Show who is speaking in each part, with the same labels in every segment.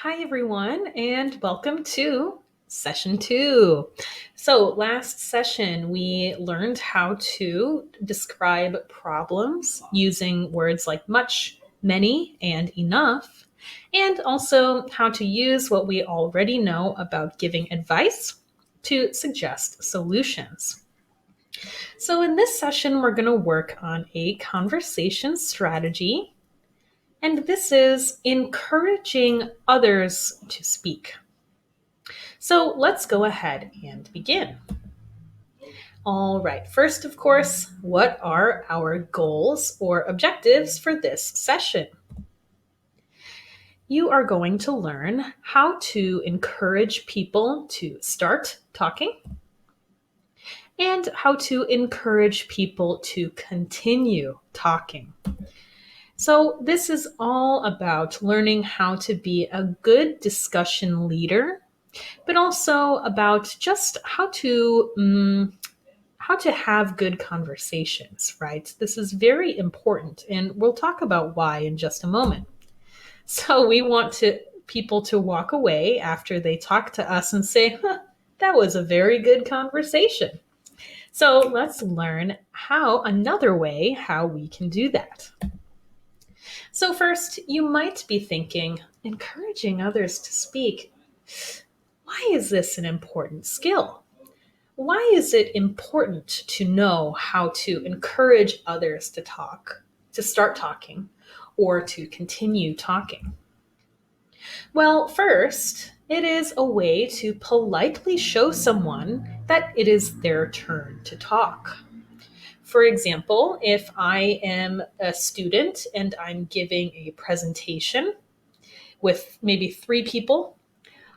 Speaker 1: Hi, everyone, and welcome to session two. So, last session, we learned how to describe problems using words like much, many, and enough, and also how to use what we already know about giving advice to suggest solutions. So, in this session, we're going to work on a conversation strategy, and this is encouraging others to speak. So let's go ahead and begin. All right, first, of course, what are our goals or objectives for this session? You are going to learn how to encourage people to start talking and how to encourage people to continue talking. So, this is all about learning how to be a good discussion leader, but also about just how to have good conversations, right? This is very important, and we'll talk about why in just a moment. So we want to people to walk away after they talk to us and say, that was a very good conversation. So let's learn another way how we can do that. So first, you might be thinking, encouraging others to speak. Why is this an important skill? Why is it important to know how to encourage others to talk, to start talking, or to continue talking? Well, first, it is a way to politely show someone that it is their turn to talk. For example, if I am a student and I'm giving a presentation with maybe three people,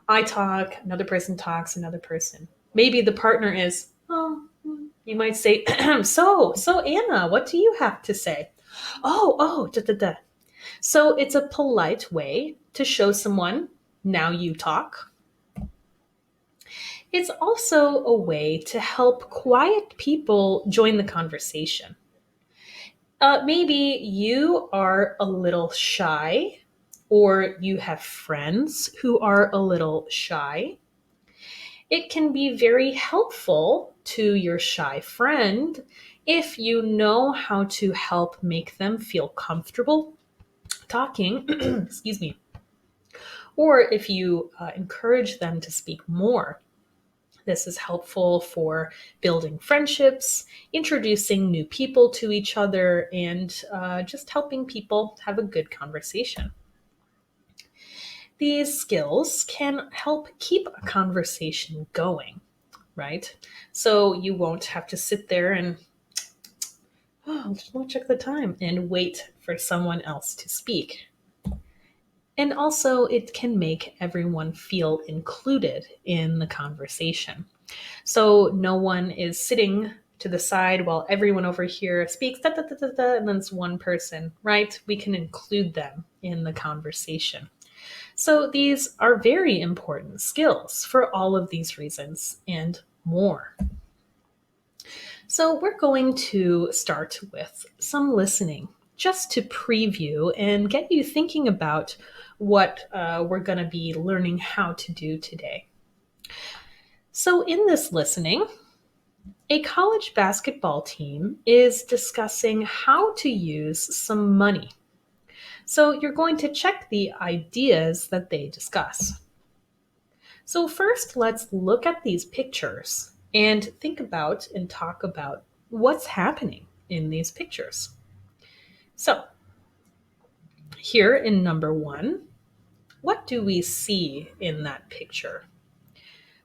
Speaker 1: I talk, another person talks, another person. Maybe the partner is, oh, you might say, so Anna, what do you have to say? Oh, da, da, da. So it's a polite way to show someone, now you talk. It's also a way to help quiet people join the conversation. Maybe you are a little shy, or you have friends who are a little shy. It can be very helpful to your shy friend if you know how to help make them feel comfortable talking, excuse me, or if you encourage them to speak more. This is helpful for building friendships, introducing new people to each other, and just helping people have a good conversation. These skills can help keep a conversation going, right? So you won't have to sit there and, just want to check the time and wait for someone else to speak. And also, it can make everyone feel included in the conversation. So no one is sitting to the side while everyone over here speaks, da, da, da, da, da, and then it's one person, right? We can include them in the conversation. So these are very important skills for all of these reasons and more. So we're going to start with some listening just to preview and get you thinking about what we're going to be learning how to do today. So, in this listening, a college basketball team is discussing how to use some money. So, you're going to check the ideas that they discuss. So, first, let's look at these pictures and think about and talk about what's happening in these pictures. So, here in number one, what do we see in that picture?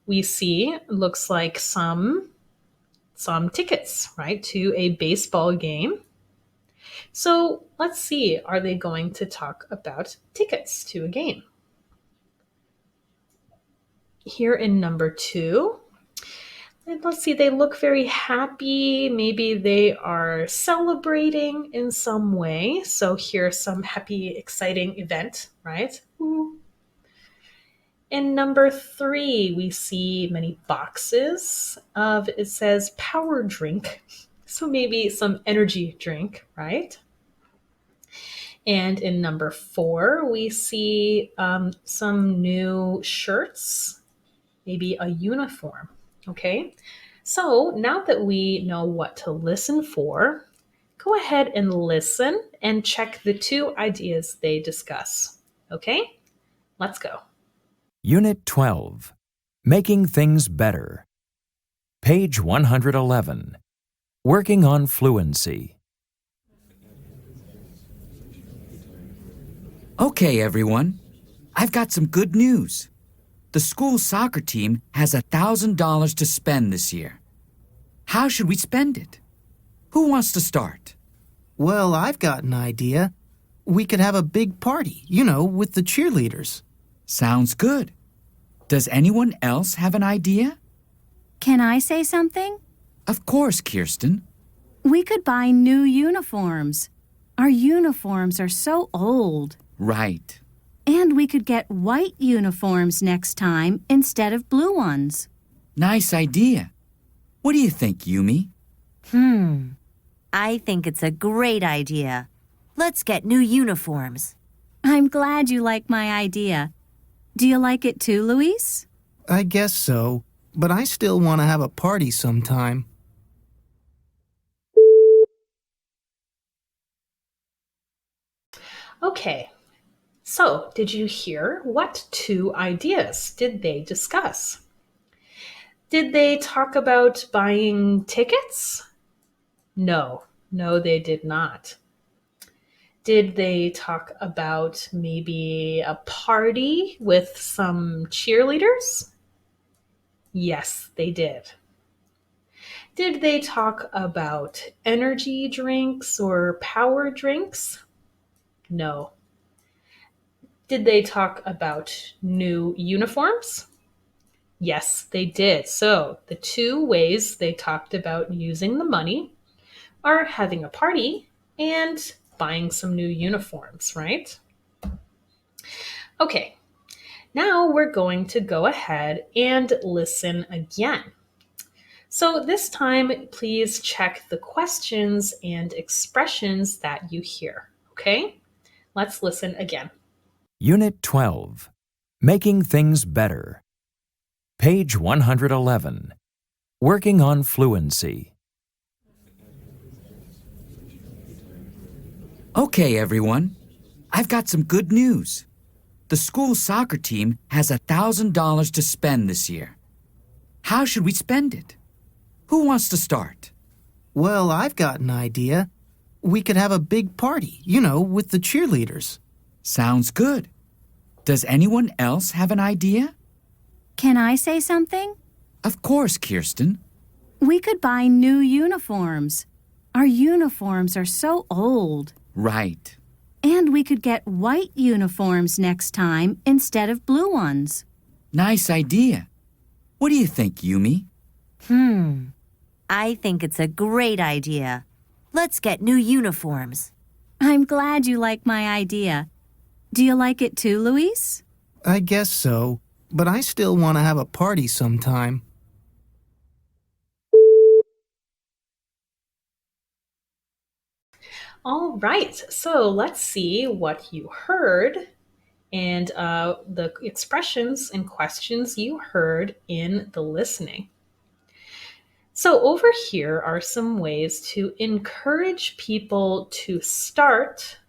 Speaker 1: We see, looks like some tickets, right, to a baseball game. So let's see, are they going to talk about tickets to a game? Here in number two, let's see, they look very happy. Maybe they are celebrating in some way. So here's some happy, exciting event, right? In number three, we see many boxes of, it says power drink. So maybe some energy drink, right? And in number 4, we see some new shirts, maybe a uniform. Okay, so now that we know what to listen for, go ahead and listen and check the 2 ideas they discuss. Okay, let's go.
Speaker 2: Unit 12, Making Things Better. Page 111, Working on Fluency.
Speaker 3: Okay, everyone. I've got some good news. The school soccer team has $1,000 to spend this year. How should we spend it? Who wants to start?
Speaker 4: Well, I've got an idea. We could have a big party, with the cheerleaders.
Speaker 3: Sounds good. Does anyone else have an idea?
Speaker 5: Can I say something?
Speaker 3: Of course, Kirsten.
Speaker 5: We could buy new uniforms. Our uniforms are so old.
Speaker 3: Right.
Speaker 5: And we could get white uniforms next time instead of blue ones.
Speaker 3: Nice idea. What do you think, Yumi?
Speaker 6: I think it's a great idea. Let's get new uniforms.
Speaker 5: I'm glad you like my idea. Do you like it too, Luis?
Speaker 4: I guess so, but I still want to have a party sometime.
Speaker 1: Okay, so did you hear what 2 ideas did they discuss? Did they talk about buying tickets? No, they did not. Did they talk about maybe a party with some cheerleaders? Yes, they did. Did they talk about energy drinks or power drinks? No. Did they talk about new uniforms? Yes, they did. So the 2 ways they talked about using the money are having a party and buying some new uniforms, right? Okay, now we're going to go ahead and listen again. So this time, please check the questions and expressions that you hear, okay? Let's listen again.
Speaker 2: Unit 12, Making Things Better. Page 111, Working on Fluency.
Speaker 3: Okay, everyone. I've got some good news. The school soccer team has $1,000 to spend this year. How should we spend it? Who wants to start?
Speaker 4: Well, I've got an idea. We could have a big party, with the cheerleaders.
Speaker 3: Sounds good. Does anyone else have an idea?
Speaker 5: Can I say something?
Speaker 3: Of course, Kirsten.
Speaker 5: We could buy new uniforms. Our uniforms are so old.
Speaker 3: Right.
Speaker 5: And we could get white uniforms next time instead of blue ones.
Speaker 3: Nice idea. What do you think, Yumi?
Speaker 6: I think it's a great idea. Let's get new uniforms.
Speaker 5: I'm glad you like my idea. Do you like it too, Luis?
Speaker 4: I guess so, but I still want to have a party sometime.
Speaker 1: All right, so let's see what you heard and the expressions and questions you heard in the listening. So over here are some ways to encourage people to start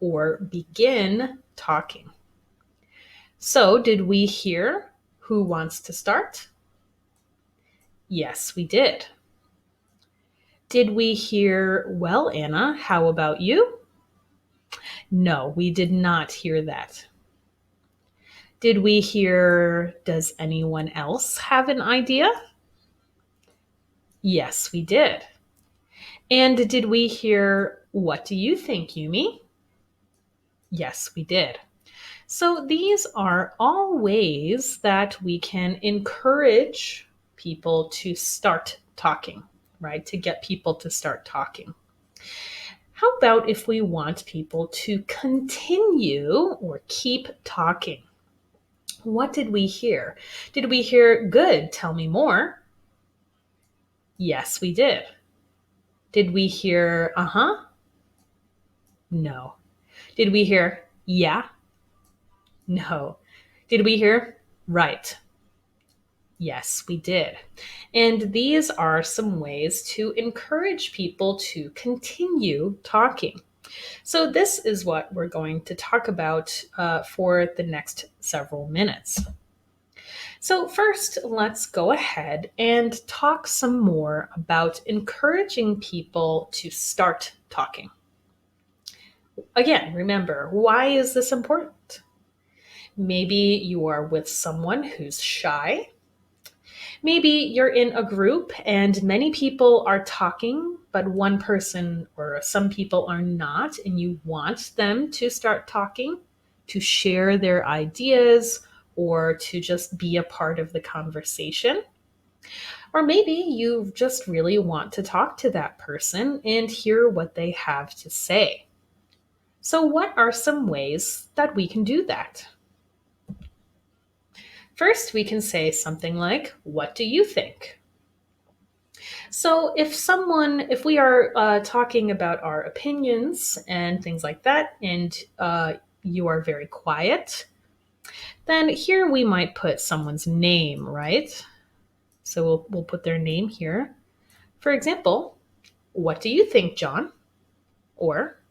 Speaker 1: or begin talking. So did we hear who wants to start? Yes, we did. Did we hear, well, Anna, how about you? No, we did not hear that. Did we hear, does anyone else have an idea? Yes, we did. And did we hear, what do you think, Yumi? Yes, we did. So these are all ways that we can encourage people to start talking, right? To get people to start talking. How about if we want people to continue or keep talking? What did we hear? Did we hear, good, tell me more? Yes, we did. Did we hear, uh-huh? No. Did we hear yeah? No. Did we hear right? Yes, we did. And these are some ways to encourage people to continue talking. So, this is what we're going to talk about for the next several minutes. So, first, let's go ahead and talk some more about encouraging people to start talking. Again, remember, why is this important? Maybe you are with someone who's shy. Maybe you're in a group and many people are talking, but one person or some people are not, and you want them to start talking, to share their ideas, or to just be a part of the conversation. Or maybe you just really want to talk to that person and hear what they have to say. So, what are some ways that we can do that? First, we can say something like, "What do you think?" So, if we are talking about our opinions and things like that, and you are very quiet, then here we might put someone's name, right? So we'll put their name here. For example, "What do you think, John?" Or,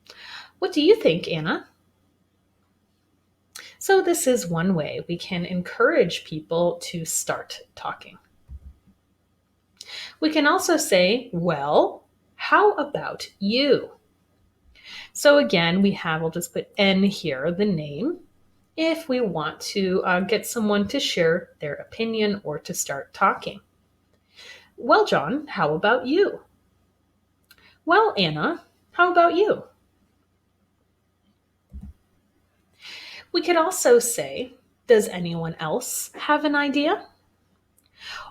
Speaker 1: "What do you think, Anna?" So this is one way we can encourage people to start talking. We can also say, "Well, how about you?" So again, we'll just put N here, the name, if we want to get someone to share their opinion or to start talking. "Well, John, how about you?" "Well, Anna, how about you?" We could also say, "Does anyone else have an idea?"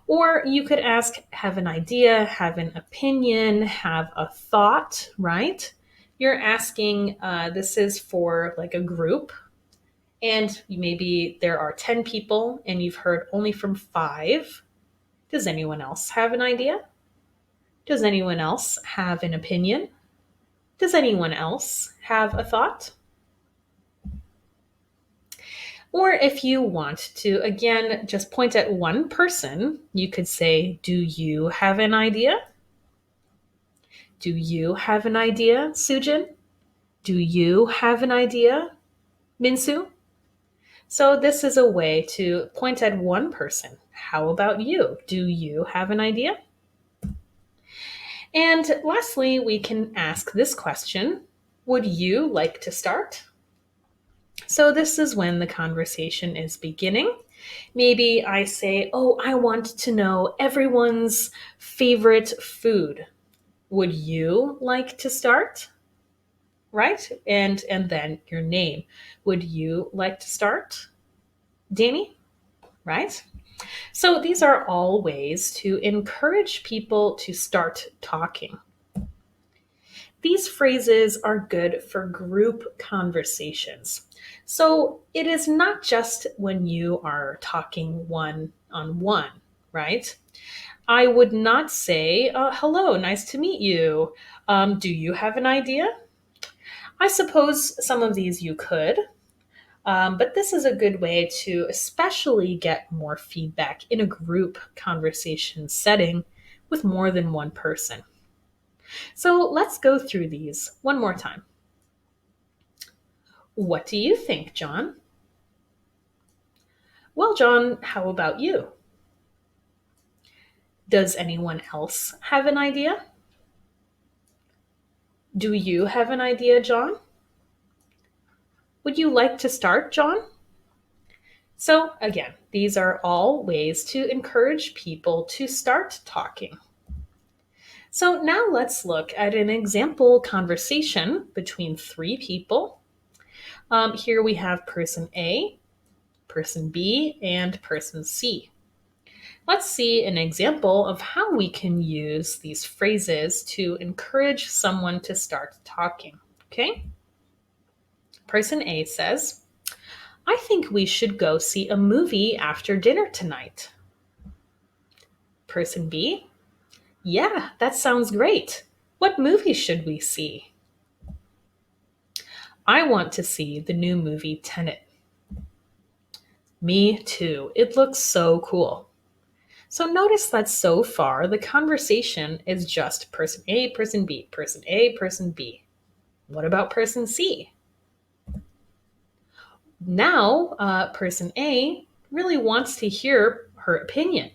Speaker 1: Or you could ask, "Have an idea, have an opinion, have a thought," right? You're asking, this is for like a group, and maybe there are 10 people and you've heard only from 5. Does anyone else have an idea? Does anyone else have an opinion? Does anyone else have a thought? Or if you want to, again, just point at one person, you could say, "Do you have an idea?" "Do you have an idea, Sujin?" "Do you have an idea, Minsu?" So this is a way to point at one person. How about you? Do you have an idea? And lastly, we can ask this question: Would you like to start? So this is when the conversation is beginning. Maybe I say, "Oh, I want to know everyone's favorite food. Would you like to start?" Right? And then your name. Would you like to start? Danny? Right? So these are all ways to encourage people to start talking. These phrases are good for group conversations. So it is not just when you are talking one on one, right? I would not say, "Hello, nice to meet you. Do you have an idea?" I suppose some of these you could, but this is a good way to especially get more feedback in a group conversation setting with more than one person. So let's go through these one more time. "What do you think, John?" "Well, John, how about you?" "Does anyone else have an idea?" "Do you have an idea, John?" "Would you like to start, John?" So again, these are all ways to encourage people to start talking. So now let's look at an example conversation between 3 people. Here we have person A, person B, and person C. Let's see an example of how we can use these phrases to encourage someone to start talking. Okay? Person A says, "I think we should go see a movie after dinner tonight." Person B, "Yeah, that sounds great. What movie should we see?" I want to see the new movie Tenet. Me too. It looks so cool. So notice that so far the conversation is just person A, person B, person A, person B. What about person C? Now, person A really wants to hear her opinion.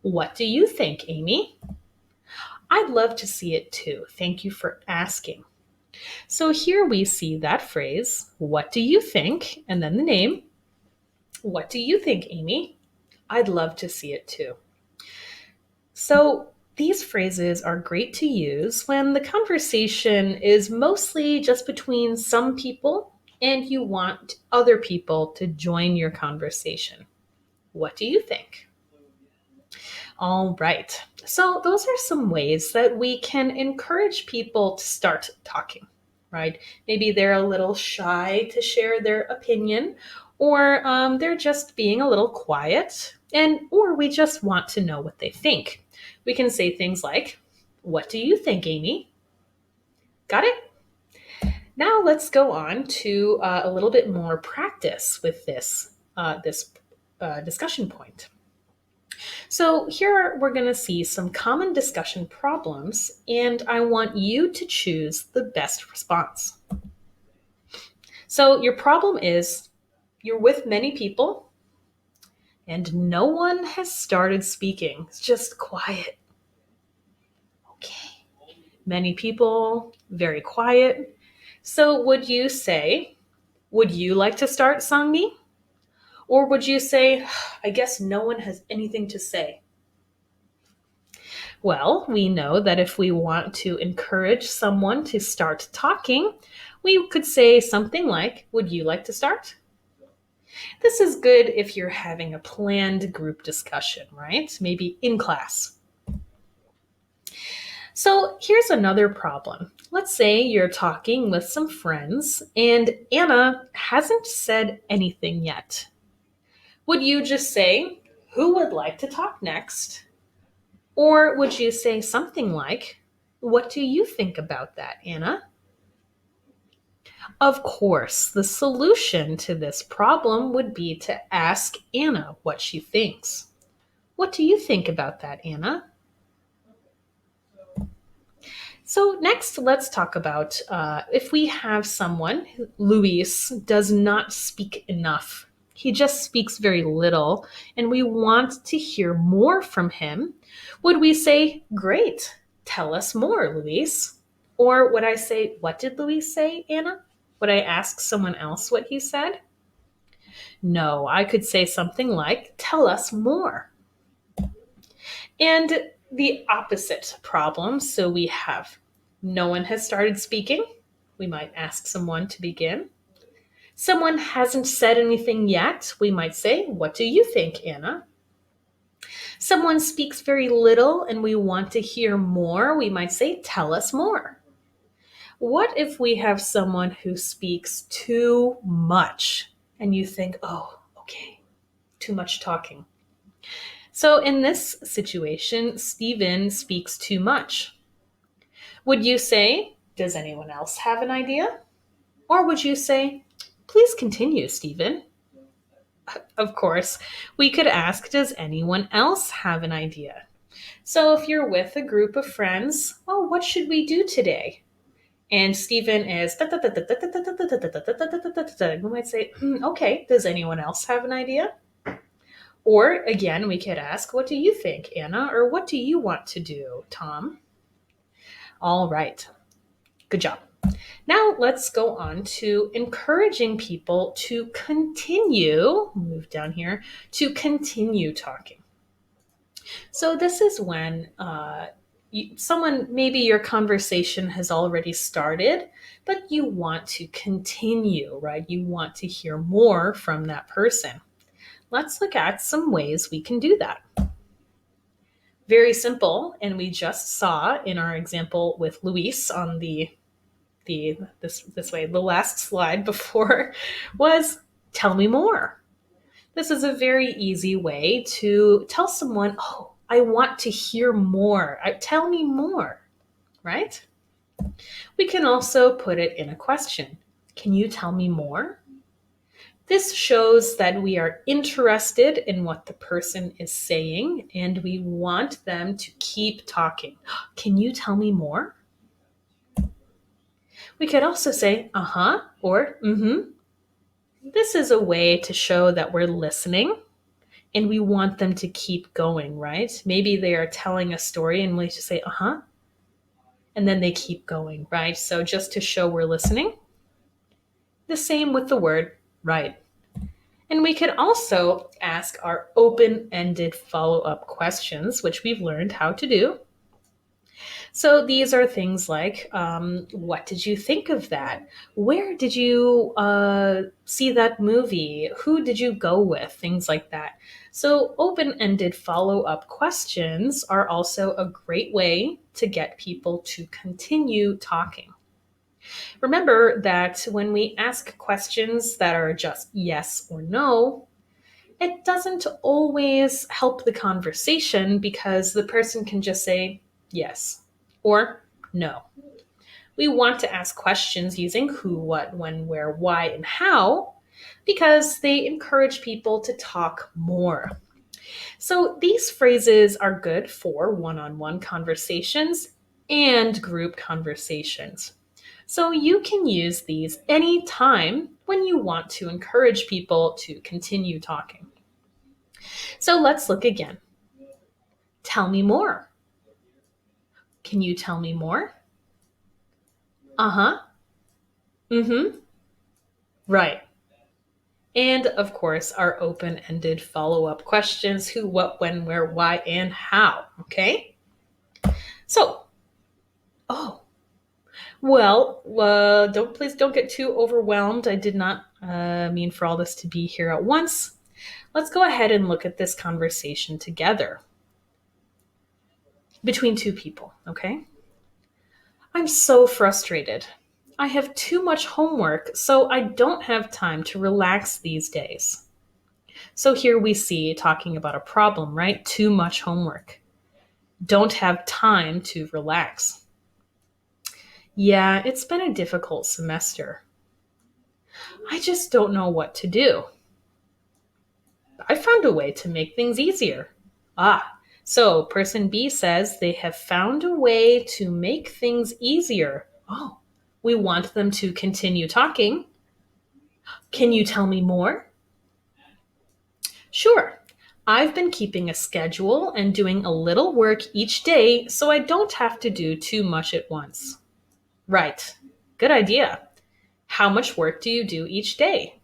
Speaker 1: What do you think, Amy? I'd love to see it too. Thank you for asking. So here we see that phrase, what do you think? And then the name. What do you think, Amy? I'd love to see it too. So these phrases are great to use when the conversation is mostly just between some people and you want other people to join your conversation. What do you think? All right. So those are some ways that we can encourage people to start talking, right? Maybe they're a little shy to share their opinion, or they're just being a little quiet, or we just want to know what they think. We can say things like, what do you think, Amy? Got it? Now let's go on to a little bit more practice with this discussion point. So here we're going to see some common discussion problems, and I want you to choose the best response. So your problem is you're with many people, and no one has started speaking. It's just quiet. Okay. Many people, very quiet. So would you say, would you like to start, Sangmi? Or would you say, I guess no one has anything to say? Well, we know that if we want to encourage someone to start talking, we could say something like, would you like to start? This is good if you're having a planned group discussion, right? Maybe in class. So here's another problem. Let's say you're talking with some friends and Anna hasn't said anything yet. Would you just say, who would like to talk next? Or would you say something like, what do you think about that, Anna? Of course, the solution to this problem would be to ask Anna what she thinks. What do you think about that, Anna? So next, let's talk about if we have someone, Luis does not speak enough. He just speaks very little, and we want to hear more from him. Would we say, great, tell us more, Luis? Or would I say, what did Luis say, Anna? Would I ask someone else what he said? No, I could say something like, tell us more. And the opposite problem, so we have no one has started speaking. We might ask someone to begin. Someone hasn't said anything yet. We might say, what do you think, Anna? Someone speaks very little and we want to hear more. We might say, tell us more. What if we have someone who speaks too much and you think, oh, okay, too much talking. So in this situation, Stephen speaks too much. Would you say, does anyone else have an idea? Or would you say, please continue, Stephen? Of course, we could ask, does anyone else have an idea? So if you're with a group of friends, oh, what should we do today? And Stephen is, we might say, okay, does anyone else have an idea? Or again, we could ask, what do you think, Anna? Or what do you want to do, Tom? All right, good job. Now let's go on to encouraging people to continue, move down here, to continue talking. So this is when maybe your conversation has already started, but you want to continue, right? You want to hear more from that person. Let's look at some ways we can do that. Very simple, and we just saw in our example with Luis on this way. The last slide before was tell me more. This is a very easy way to tell someone, oh, I want to hear more. Tell me more, right? We can also put it in a question. Can you tell me more? This shows that we are interested in what the person is saying and we want them to keep talking. Can you tell me more? We could also say, uh-huh, or mm-hmm. This is a way to show that we're listening and we want them to keep going, right? Maybe they are telling a story and we just say, uh-huh, and then they keep going, right? So just to show we're listening. The same with the word right. And we could also ask our open-ended follow-up questions, which we've learned how to do. So these are things like, what did you think of that? Where did you see that movie? Who did you go with? Things like that. So open-ended follow-up questions are also a great way to get people to continue talking. Remember that when we ask questions that are just yes or no, it doesn't always help the conversation because the person can just say yes or no. We want to ask questions using who, what, when, where, why, and how because they encourage people to talk more. So these phrases are good for one-on-one conversations and group conversations. So you can use these anytime when you want to encourage people to continue talking. So let's look again. Tell me more. Can you tell me more? Uh-huh. Mm-hmm. Right. And of course, our open-ended follow-up questions, who, what, when, where, why, and how. Okay? So, please don't get too overwhelmed. I did not mean for all this to be here at once. Let's go ahead and look at this conversation together between two people, okay? I'm so frustrated. I have too much homework, so I don't have time to relax these days. So here we see talking about a problem, right? Too much homework. Don't have time to relax. Yeah, it's been a difficult semester. I just don't know what to do. I found a way to make things easier. So person B says they have found a way to make things easier. Oh, we want them to continue talking. Can you tell me more? Sure. I've been keeping a schedule and doing a little work each day so I don't have to do too much at once. Right. Good idea. How much work do you do each day?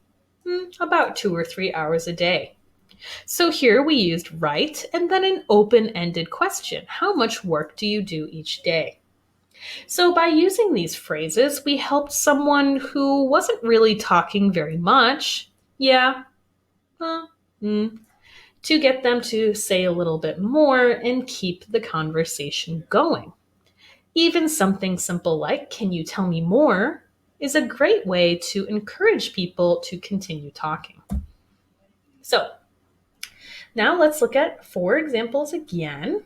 Speaker 1: About 2 or 3 hours a day. So here we used right and then an open-ended question. How much work do you do each day? So by using these phrases, we helped someone who wasn't really talking very much, to get them to say a little bit more and keep the conversation going. Even something simple like, can you tell me more, is a great way to encourage people to continue talking. So now let's look at 4 examples again.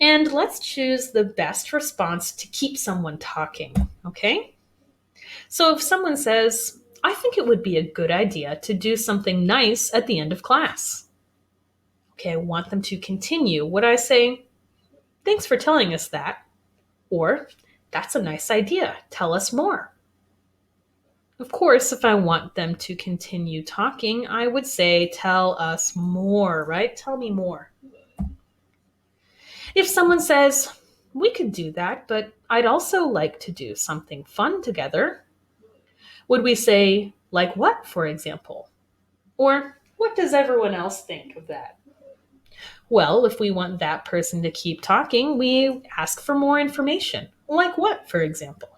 Speaker 1: And let's choose the best response to keep someone talking, okay? So if someone says, I think it would be a good idea to do something nice at the end of class. Okay, I want them to continue. Would I say, thanks for telling us that? Or, that's a nice idea. Tell us more. Of course, if I want them to continue talking, I would say, tell us more, right? Tell me more. If someone says, we could do that, but I'd also like to do something fun together, would we say, like what, for example? Or, what does everyone else think of that? Well, if we want that person to keep talking, we ask for more information. Like what, for example?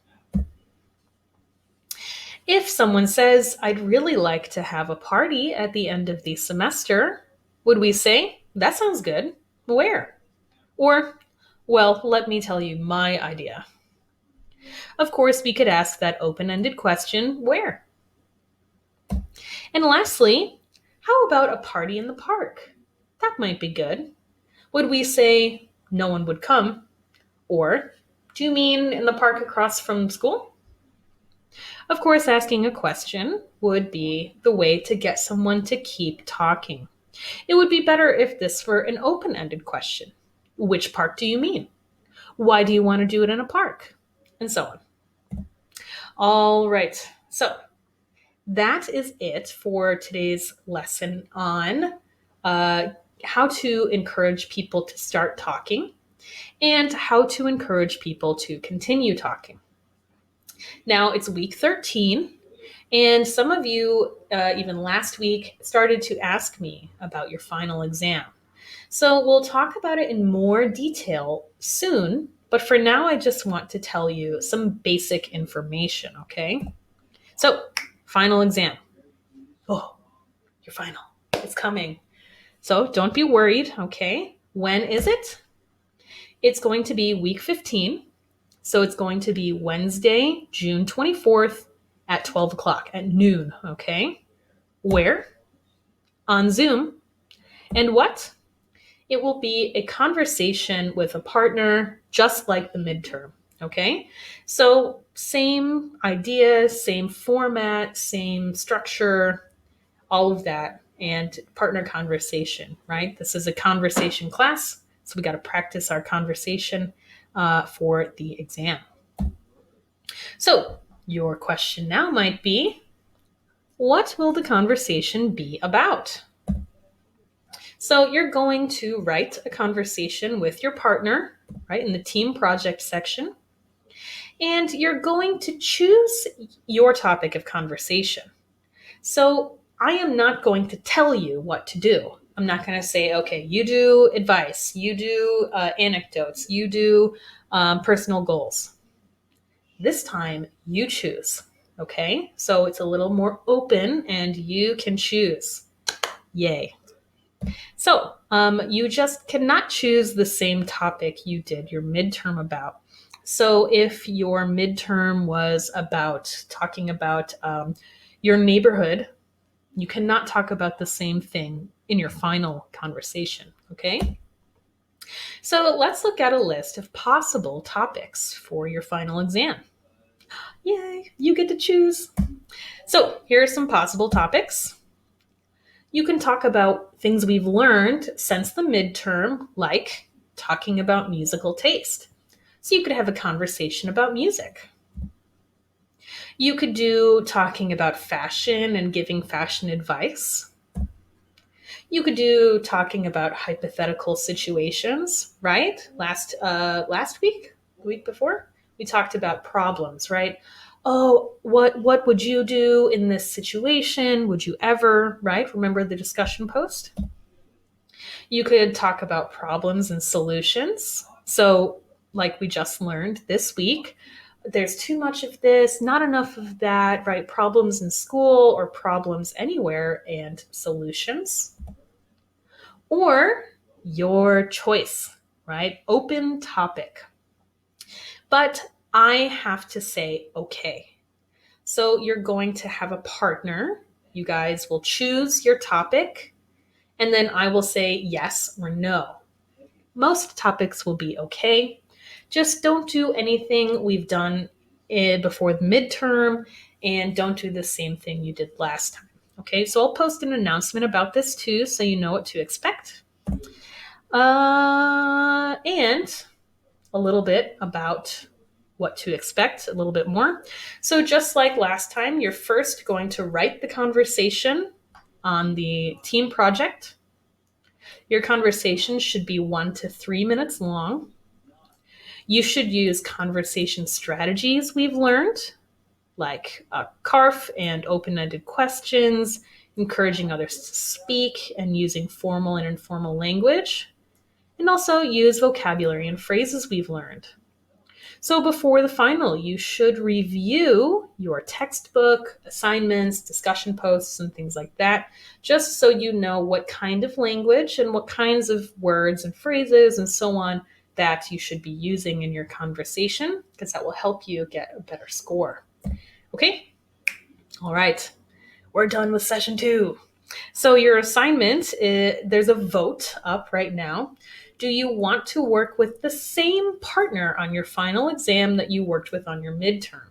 Speaker 1: If someone says, I'd really like to have a party at the end of the semester, would we say, that sounds good. Where? Or, well, let me tell you my idea. Of course, we could ask that open-ended question, where? And lastly, how about a party in the park? That might be good. Would we say, no one would come? Or, do you mean in the park across from school? Of course, asking a question would be the way to get someone to keep talking. It would be better if this were an open-ended question. Which park do you mean? Why do you want to do it in a park? And so on. All right. So that is it for today's lesson on how to encourage people to start talking and how to encourage people to continue talking. Now it's week 13, and some of you, even last week, started to ask me about your final exam. So we'll talk about it in more detail soon, but for now, I just want to tell you some basic information, okay? So, final exam. Oh, your final. It's coming. So don't be worried, okay? When is it? It's going to be week 15. So it's going to be Wednesday, June 24th at 12 o'clock at noon, okay? Where? On Zoom. And what? It will be a conversation with a partner, just like the midterm, okay? So same idea, same format, same structure, all of that, and partner conversation, right? This is a conversation class, so we got to practice our conversation for the exam. So your question now might be, what will the conversation be about? So you're going to write a conversation with your partner, right, in the team project section, and you're going to choose your topic of conversation. So I am not going to tell you what to do. I'm not going to say, okay, you do advice, you do anecdotes, you do personal goals. This time you choose, okay? So it's a little more open and you can choose. Yay. So you just cannot choose the same topic you did your midterm about. So if your midterm was about talking about your neighborhood, you cannot talk about the same thing in your final conversation, okay? So let's look at a list of possible topics for your final exam. Yay, you get to choose. So here are some possible topics. You can talk about things we've learned since the midterm, like talking about musical taste. So you could have a conversation about music. You could do talking about fashion and giving fashion advice. You could do talking about hypothetical situations, right? Last week, the week before, we talked about problems, right? Oh, what would you do in this situation? Would you ever, right? Remember the discussion post? You could talk about problems and solutions. So, like we just learned this week, there's too much of this, not enough of that, right? Problems in school or problems anywhere and solutions. Or your choice, right? Open topic. But I have to say, okay. So you're going to have a partner. You guys will choose your topic, and then I will say yes or no. Most topics will be okay. Just don't do anything we've done before the midterm, and don't do the same thing you did last time. Okay, so I'll post an announcement about this too, so you know what to expect. And a little bit about what to expect, a little bit more. So just like last time, you're first going to write the conversation on the team project. Your conversation should be 1 to 3 minutes long. You should use conversation strategies we've learned, like CARF and open-ended questions, encouraging others to speak, and using formal and informal language. And also use vocabulary and phrases we've learned. So before the final, you should review your textbook, assignments, discussion posts, and things like that, just so you know what kind of language and what kinds of words and phrases and so on that you should be using in your conversation, because that will help you get a better score. Okay? All right. We're done with session 2. So your assignment, there's a vote up right now. Do you want to work with the same partner on your final exam that you worked with on your midterm?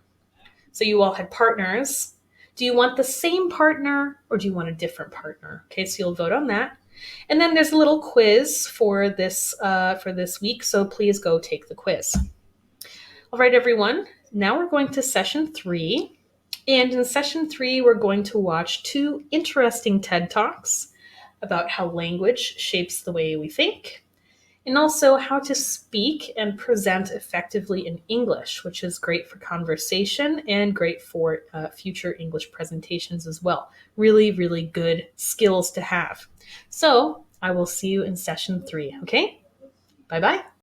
Speaker 1: So you all had partners. Do you want the same partner or do you want a different partner? Okay, so you'll vote on that. And then there's a little quiz for this week, so please go take the quiz. All right, everyone. Now we're going to session 3. And in session 3, we're going to watch 2 interesting TED Talks about how language shapes the way we think, and also how to speak and present effectively in English, which is great for conversation and great for future English presentations as well. Really, really good skills to have. So I will see you in session 3, okay? Bye-bye.